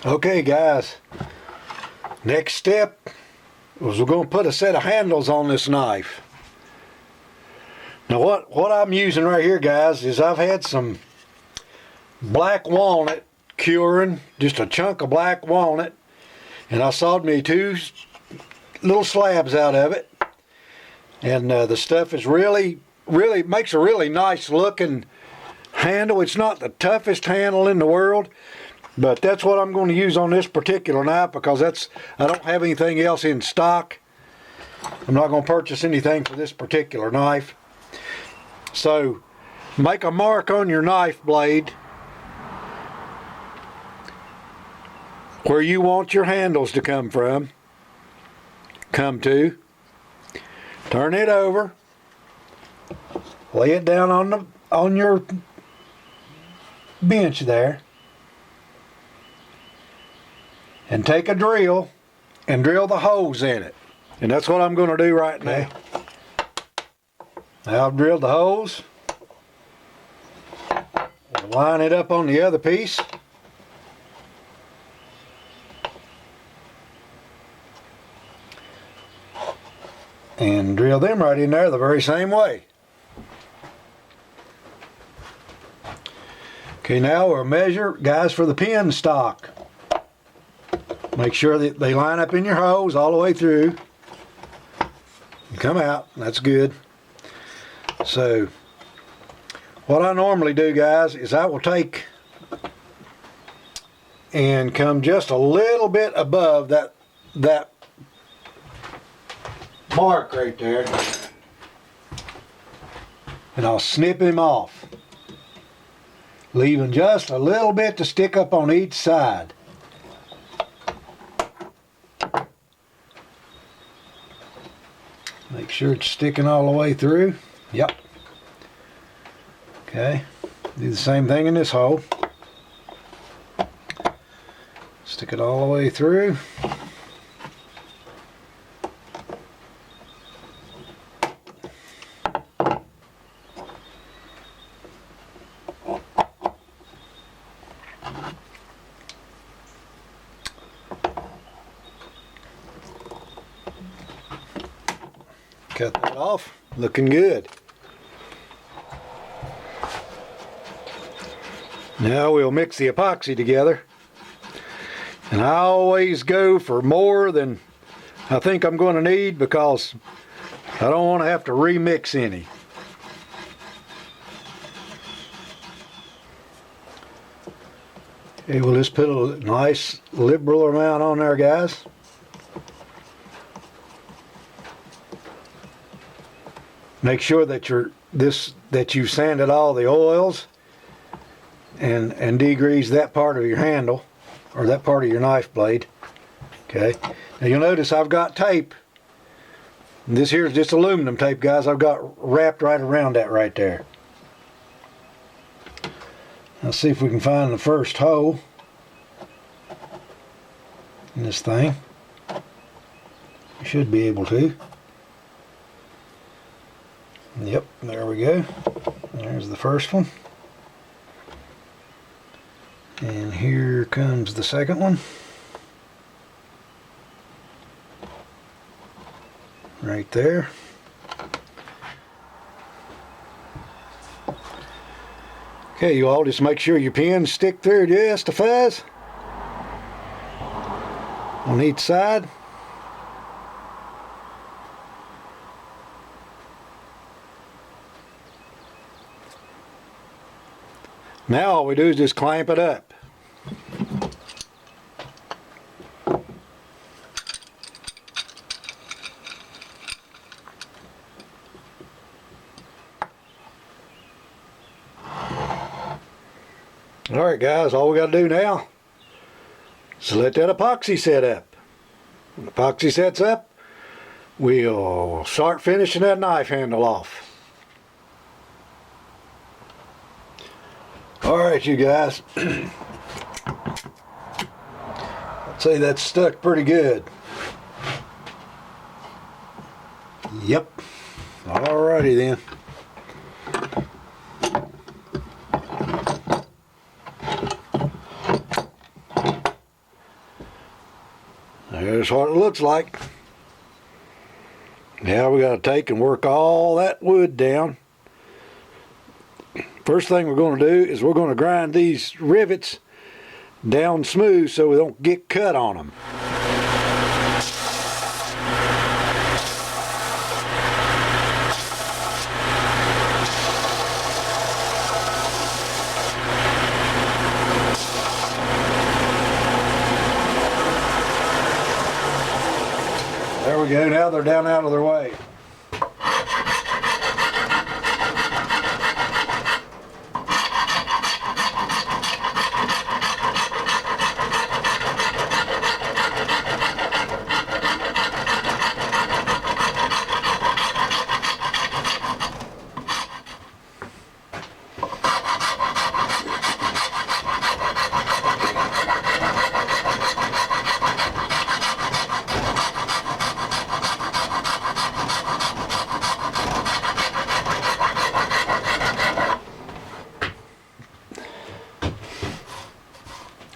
Okay guys, next step was we're going to put a set of handles on this knife. Now what I'm using right here, guys, is I've had some black walnut curing, just a chunk of black walnut, and I sawed me 2 little slabs out of it. And the stuff is really makes a really nice looking handle. It's not the toughest handle in the world, but that's what I'm going to use on this particular knife because I don't have anything else in stock. I'm not going to purchase anything for this particular knife. So make a mark on your knife blade where you want your handles to come to. Turn it over. Lay it down on your bench there. And take a drill and drill the holes in it. And that's what I'm going to do right now. Now I've drilled the holes. We'll line it up on the other piece. And drill them right in there the very same way. Okay, now we'll measure, guys, for the pin stock. Make sure that they line up in your hose all the way through. And come out, that's good. So, what I normally do, guys, is I will take and come just a little bit above that mark right there, and I'll snip him off, leaving just a little bit to stick up on each side. Make sure it's sticking all the way through. Yep. Okay, do the same thing in this hole. Stick it all the way through. Cut that off, looking good. Now we'll mix the epoxy together. And I always go for more than I think I'm going to need because I don't want to have to remix any. Okay, we'll just put a nice liberal amount on there, guys. Make sure that you've sanded all the oils and degreased that part of your handle or that part of your knife blade. Okay. Now you'll notice I've got tape. This here is just aluminum tape, guys. I've got wrapped right around that right there. Let's see if we can find the first hole in this thing. You should be able to. Yep, there we go. There's the first one. And here comes the second one. Right there. Okay, you all just make sure your pins stick through just a fuzz on each side. Now all we do is just clamp it up. Alright guys, all we got to do now is let that epoxy set up. When the epoxy sets up, we'll start finishing that knife handle off. Alright you guys, I'd say that's stuck pretty good. Yep. Alrighty then. Here's what it looks like. Now we got to take and work all that wood down. First thing we're going to do is we're going to grind these rivets down smooth so we don't get cut on them. There we go, now they're down out of their way.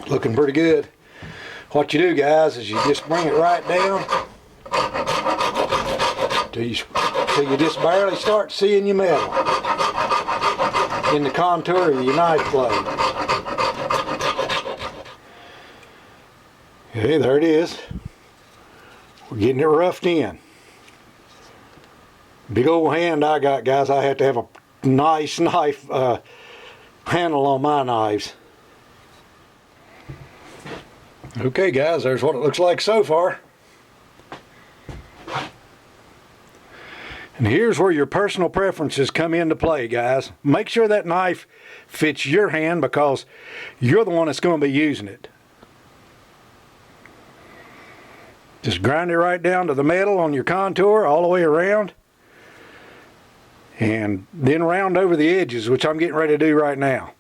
Looking pretty good. What you do, guys, is you just bring it right down till you just barely start seeing your metal in the contour of your knife blade. Okay, there it is. We're getting it roughed in. Big old hand I got, guys. I have to have a nice knife handle on my knives. Okay, guys, there's what it looks like so far. And here's where your personal preferences come into play, guys. Make sure that knife fits your hand because you're the one that's going to be using it. Just grind it right down to the metal on your contour all the way around. And then round over the edges, which I'm getting ready to do right now.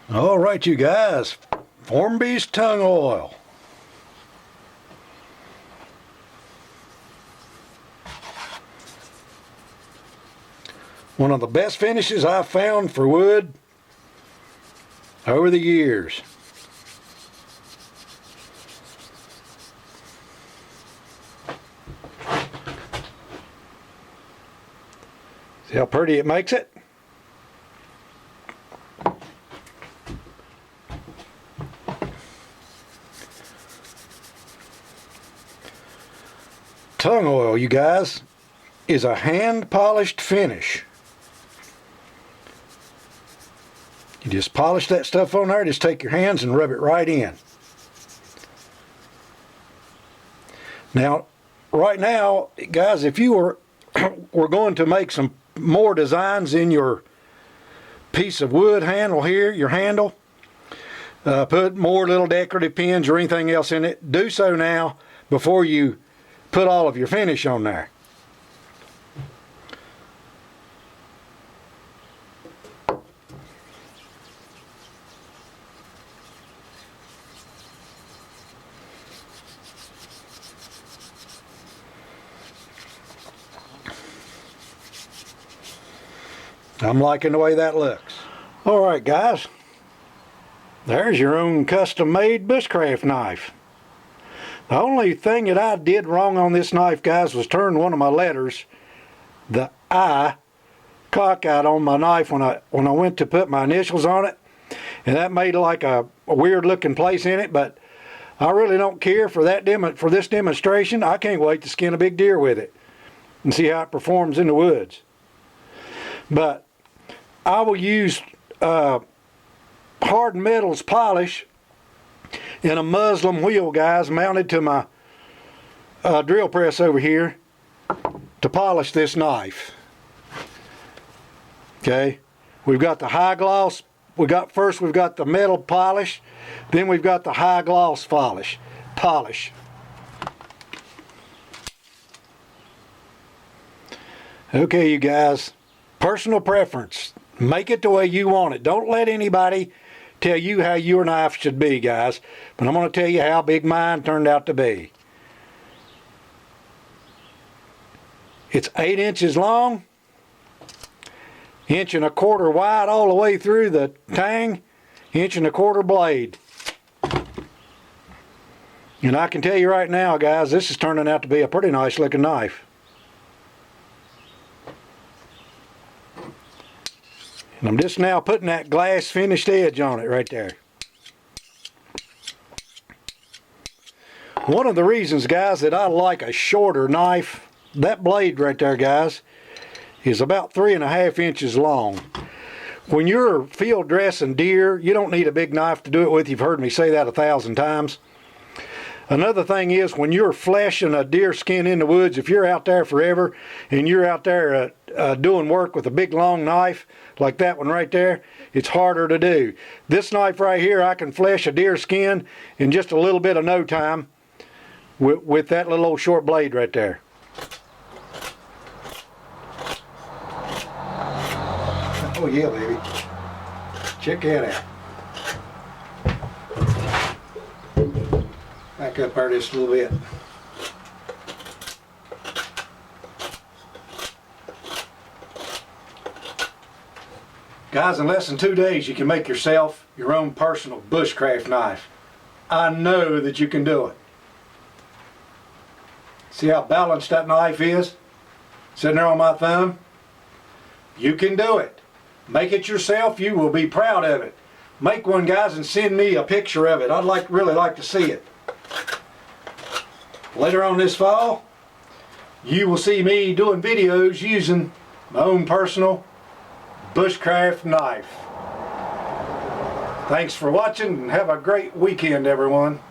All right, you guys, Formby's tung oil. One of the best finishes I've found for wood over the years. See how pretty it makes it? Tung oil, you guys, is a hand polished finish. You just polish that stuff on there, just take your hands and rub it right in. Now, right now, guys, if you were going to make some more designs in your piece of wood handle here, your handle, put more little decorative pins or anything else in it, do so now before you put all of your finish on there. I'm liking the way that looks. Alright, guys, there's your own custom made bushcraft knife. The only thing that I did wrong on this knife, guys, was turn one of my letters, the I, cockeyed on my knife when I went to put my initials on it, and that made like a weird looking place in it. But I really don't care for that for this demonstration. I can't wait to skin a big deer with it and see how it performs in the woods. But I will use hard metals polish in a muslin wheel, guys, mounted to my drill press over here to polish this knife. Okay, we've got the high gloss. We've got the metal polish, then we've got the high gloss polish. Okay, you guys, Personal preference. Make it the way you want it. Don't let anybody tell you how your knife should be, guys. But I'm going to tell you how big mine turned out to be. It's 8 inches long, 1.25 inches wide all the way through the tang, 1.25 inch blade. And I can tell you right now, guys, this is turning out to be a pretty nice looking knife. And I'm just now putting that glass finished edge on it right there. One of the reasons, guys, that I like a shorter knife, that blade right there, guys, is about 3.5 inches long. When you're field dressing deer, you don't need a big knife to do it with. You've heard me say that 1,000 times. Another thing is, when you're fleshing a deer skin in the woods, if you're out there forever and you're out there doing work with a big long knife like that one right there, it's harder to do. This knife right here, I can flesh a deer skin in just a little bit of no time with that little old short blade right there. Oh yeah, baby. Check that out. Back up there just a little bit. Guys, in less than 2 days you can make yourself your own personal bushcraft knife. I know that you can do it. See how balanced that knife is? Sitting there on my thumb? You can do it. Make it yourself. You will be proud of it. Make one, guys, and send me a picture of it. I'd really like to see it. Later on this fall, you will see me doing videos using my own personal bushcraft knife. Thanks for watching and have a great weekend, everyone.